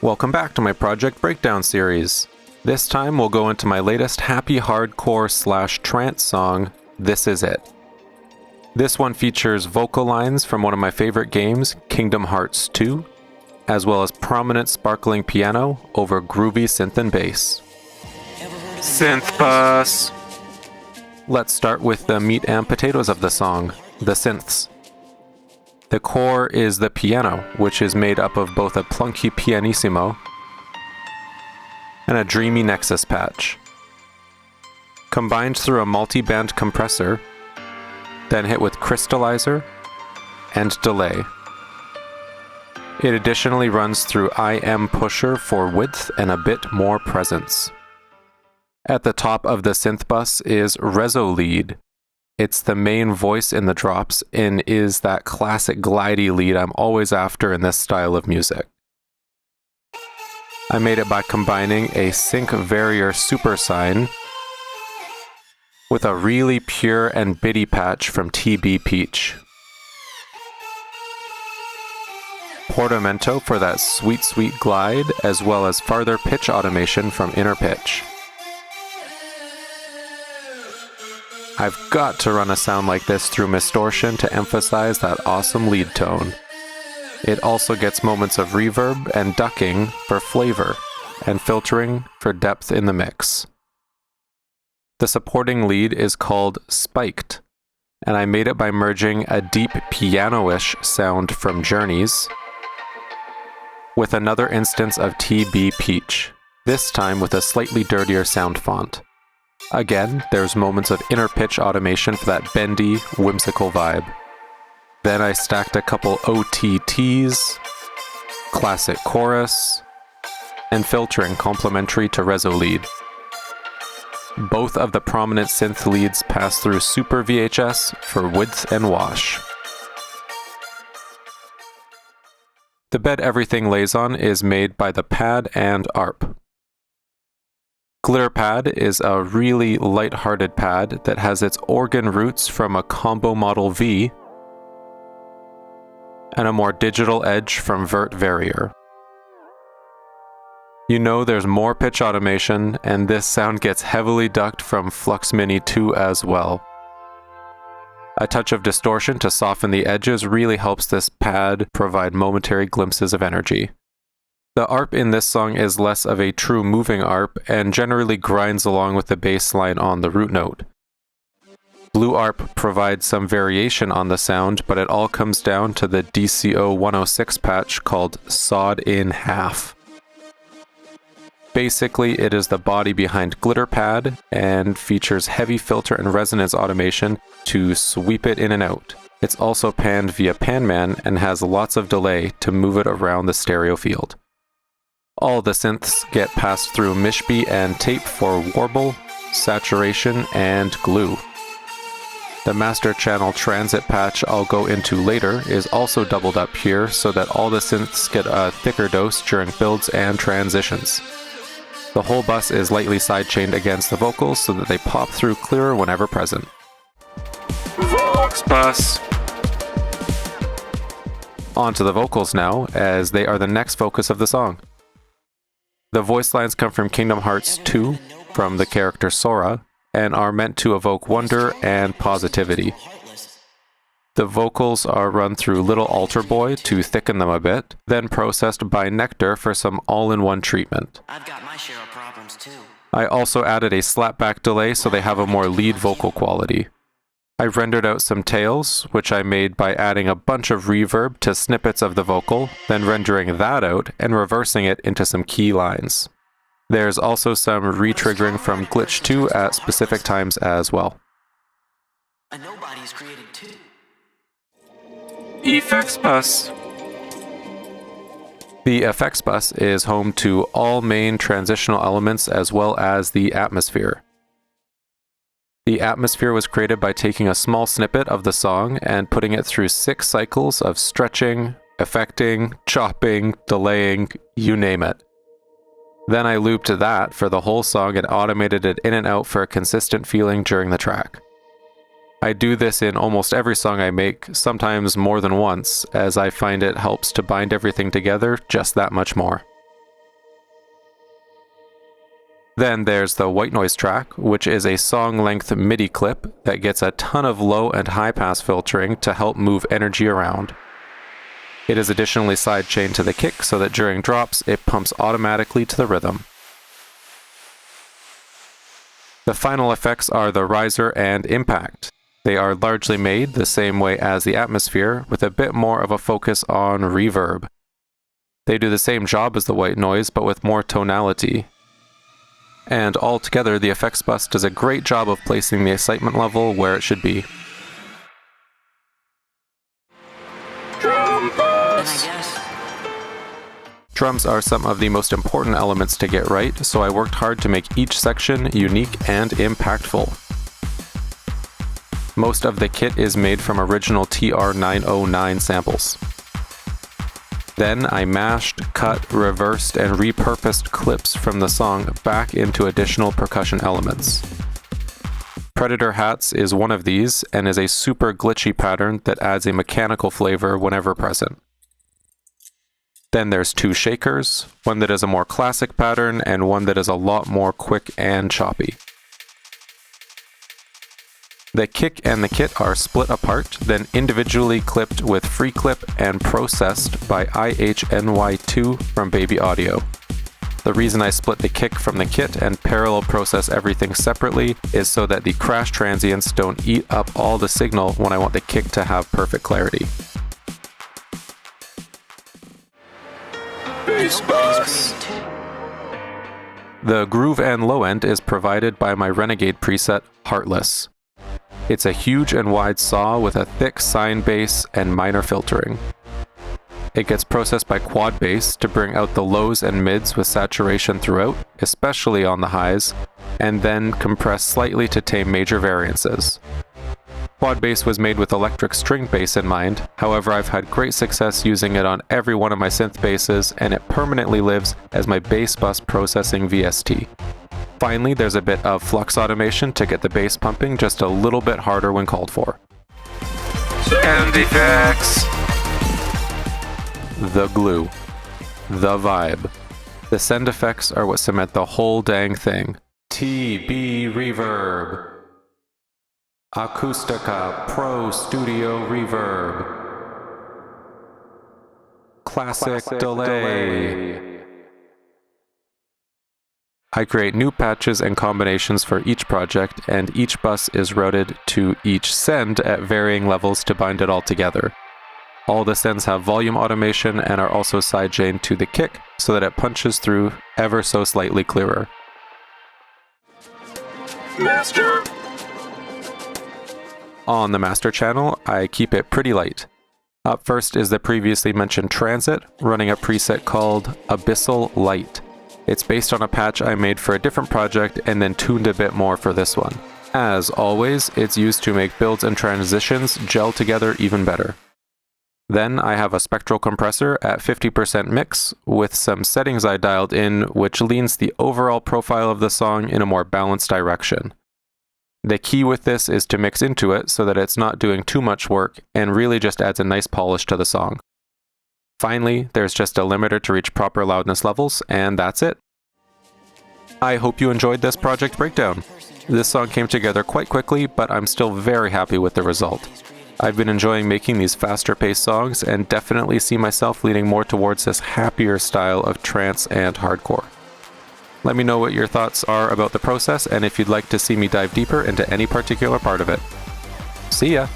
Welcome back to my project breakdown series. This time we'll go into my latest happy hardcore / trance song, This Is It. This one features vocal lines from one of my favorite games, Kingdom Hearts 2, as well as prominent sparkling piano over groovy synth and bass. Synth bus! Let's start with the meat and potatoes of the song, the synths. The core is the piano, which is made up of both a plunky pianissimo and a dreamy Nexus patch. Combined through a multi-band compressor, then hit with crystallizer and delay. It additionally runs through IM pusher for width and a bit more presence. At the top of the synth bus is Reso lead. It's the main voice in the drops and is that classic glidey lead I'm always after in this style of music. I made it by combining a sync varier supersine with a really pure and bitty patch from TB Peach. Portamento for that sweet glide, as well as farther pitch automation from Inner Pitch. I've got to run a sound like this through Mistortion to emphasize that awesome lead tone. It also gets moments of reverb and ducking for flavor, and filtering for depth in the mix. The supporting lead is called Spiked, and I made it by merging a deep piano-ish sound from Journeys with another instance of TB Peach, this time with a slightly dirtier sound font. Again, there's moments of inner pitch automation for that bendy, whimsical vibe. Then I stacked a couple OTTs, classic chorus, and filtering complementary to Reso lead. Both of the prominent synth leads pass through Super VHS for width and wash. The bed everything lays on is made by the pad and ARP. Glitter Pad is a really light-hearted pad that has its organ roots from a Combo Model V and a more digital edge from Vert Varier. You know there's more pitch automation, and this sound gets heavily ducked from Flux Mini 2 as well. A touch of distortion to soften the edges really helps this pad provide momentary glimpses of energy. The ARP in this song is less of a true moving ARP and generally grinds along with the bass line on the root note. Blue ARP provides some variation on the sound, but it all comes down to the DCO 106 patch called Sawed in Half. Basically, it is the body behind Glitter Pad and features heavy filter and resonance automation to sweep it in and out. It's also panned via Panman and has lots of delay to move it around the stereo field. All the synths get passed through Mishby and tape for warble, saturation, and glue. The master channel transit patch I'll go into later is also doubled up here so that all the synths get a thicker dose during builds and transitions. The whole bus is lightly sidechained against the vocals so that they pop through clearer whenever present. Vox bus! On to the vocals now, as they are the next focus of the song. The voice lines come from Kingdom Hearts 2, from the character Sora, and are meant to evoke wonder and positivity. The vocals are run through Little Altar Boy to thicken them a bit, then processed by Nectar for some all-in-one treatment. I've got my share of problems too. I also added a slapback delay so they have a more lead vocal quality. I rendered out some tails, which I made by adding a bunch of reverb to snippets of the vocal, then rendering that out and reversing it into some key lines. There's also some re-triggering from Glitch 2 at specific times as well. A nobody's created too. Effects Bus. The Effects Bus is home to all main transitional elements as well as the atmosphere. The atmosphere was created by taking a small snippet of the song and putting it through 6 cycles of stretching, affecting, chopping, delaying, you name it. Then I looped that for the whole song and automated it in and out for a consistent feeling during the track. I do this in almost every song I make, sometimes more than once, as I find it helps to bind everything together just that much more. Then there's the white noise track, which is a song-length MIDI clip that gets a ton of low and high pass filtering to help move energy around. It is additionally sidechained to the kick so that during drops it pumps automatically to the rhythm. The final effects are the riser and impact. They are largely made the same way as the atmosphere, with a bit more of a focus on reverb. They do the same job as the white noise, but with more tonality. And altogether, the effects bus does a great job of placing the excitement level where it should be. Then I guess. Drums are some of the most important elements to get right, so I worked hard to make each section unique and impactful. Most of the kit is made from original TR-909 samples. Then I mashed, cut, reversed, and repurposed clips from the song back into additional percussion elements. Predator Hats is one of these, and is a super glitchy pattern that adds a mechanical flavor whenever present. Then there's two shakers, one that is a more classic pattern, and one that is a lot more quick and choppy. The kick and the kit are split apart, then individually clipped with free clip and processed by IHNY2 from Baby Audio. The reason I split the kick from the kit and parallel process everything separately is so that the crash transients don't eat up all the signal when I want the kick to have perfect clarity. Bass bus. The groove and low end is provided by my Renegade preset, Heartless. It's a huge and wide saw with a thick sine bass and minor filtering. It gets processed by quad bass to bring out the lows and mids with saturation throughout, especially on the highs, and then compressed slightly to tame major variances. Quad bass was made with electric string bass in mind, however I've had great success using it on every one of my synth basses, and it permanently lives as my bass bus processing VST. Finally, there's a bit of flux automation to get the bass pumping just a little bit harder when called for. Sound effects! The glue. The vibe. The send effects are what cement the whole dang thing. TB Reverb. Acoustica Pro Studio Reverb. Classic delay. I create new patches and combinations for each project, and each bus is routed to each send at varying levels to bind it all together. All the sends have volume automation and are also sidechained to the kick so that it punches through ever so slightly clearer. Master! On the master channel, I keep it pretty light. Up first is the previously mentioned Transit, running a preset called Abyssal Light. It's based on a patch I made for a different project and then tuned a bit more for this one. As always, it's used to make builds and transitions gel together even better. Then I have a spectral compressor at 50% mix with some settings I dialed in which leans the overall profile of the song in a more balanced direction. The key with this is to mix into it so that it's not doing too much work and really just adds a nice polish to the song. Finally, there's just a limiter to reach proper loudness levels, and that's it. I hope you enjoyed this project breakdown. This song came together quite quickly, but I'm still very happy with the result. I've been enjoying making these faster paced songs and definitely see myself leaning more towards this happier style of trance and hardcore. Let me know what your thoughts are about the process and if you'd like to see me dive deeper into any particular part of it. See ya!